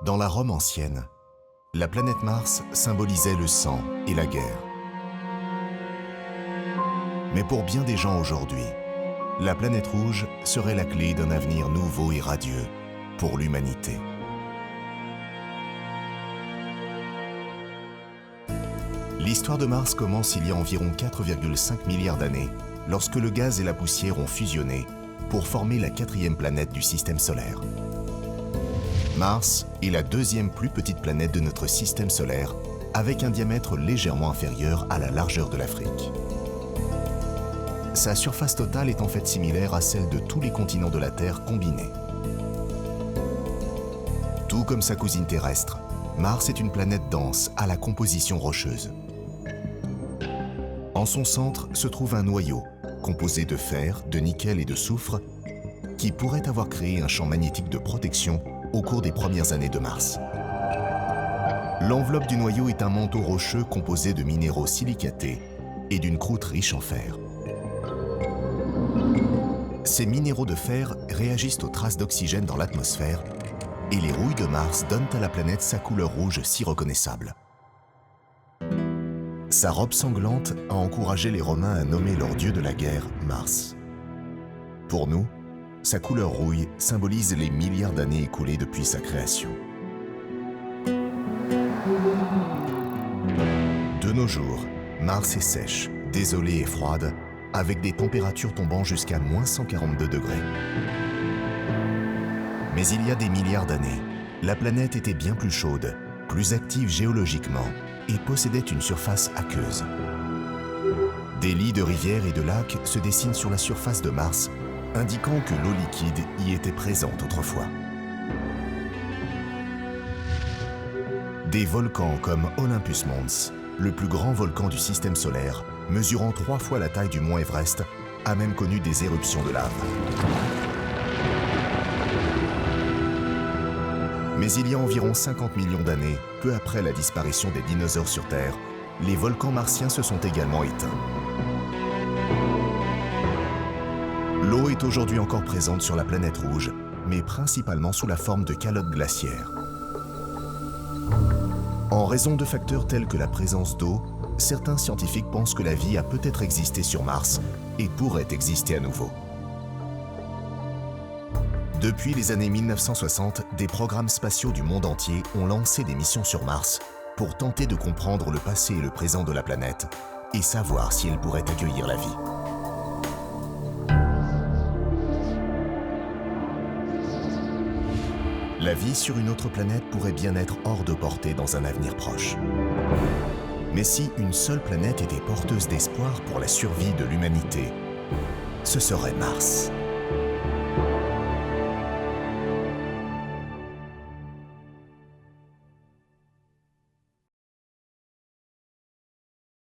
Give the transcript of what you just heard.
Dans la Rome ancienne, la planète Mars symbolisait le sang et la guerre. Mais pour bien des gens aujourd'hui, la planète rouge serait la clé d'un avenir nouveau et radieux pour l'humanité. L'histoire de Mars commence il y a environ 4,5 milliards d'années, lorsque le gaz et la poussière ont fusionné pour former la 4e planète du système solaire. Mars est la 2e plus petite planète de notre système solaire, avec un diamètre légèrement inférieur à la largeur de l'Afrique. Sa surface totale est en fait similaire à celle de tous les continents de la Terre combinés. Tout comme sa cousine terrestre, Mars est une planète dense à la composition rocheuse. En son centre se trouve un noyau, composé de fer, de nickel et de soufre, qui pourrait avoir créé un champ magnétique de protection au cours des premières années de Mars. L'enveloppe du noyau est un manteau rocheux composé de minéraux silicatés et d'une croûte riche en fer. Ces minéraux de fer réagissent aux traces d'oxygène dans l'atmosphère et les rouilles de Mars donnent à la planète sa couleur rouge si reconnaissable. Sa robe sanglante a encouragé les Romains à nommer leur dieu de la guerre Mars. Pour nous, sa couleur rouille symbolise les milliards d'années écoulées depuis sa création. De nos jours, Mars est sèche, désolée et froide, avec des températures tombant jusqu'à moins 142 degrés. Mais il y a des milliards d'années, la planète était bien plus chaude, plus active géologiquement et possédait une surface aqueuse. Des lits de rivières et de lacs se dessinent sur la surface de Mars, indiquant que l'eau liquide y était présente autrefois. Des volcans comme Olympus Mons, le plus grand volcan du système solaire, mesurant 3 fois la taille du mont Everest, a même connu des éruptions de lave. Mais il y a environ 50 millions d'années, peu après la disparition des dinosaures sur Terre, les volcans martiens se sont également éteints. L'eau est aujourd'hui encore présente sur la planète rouge, mais principalement sous la forme de calottes glaciaires. En raison de facteurs tels que la présence d'eau, certains scientifiques pensent que la vie a peut-être existé sur Mars et pourrait exister à nouveau. Depuis les années 1960, des programmes spatiaux du monde entier ont lancé des missions sur Mars pour tenter de comprendre le passé et le présent de la planète et savoir si elle pourrait accueillir la vie. La vie sur une autre planète pourrait bien être hors de portée dans un avenir proche. Mais si une seule planète était porteuse d'espoir pour la survie de l'humanité, ce serait Mars.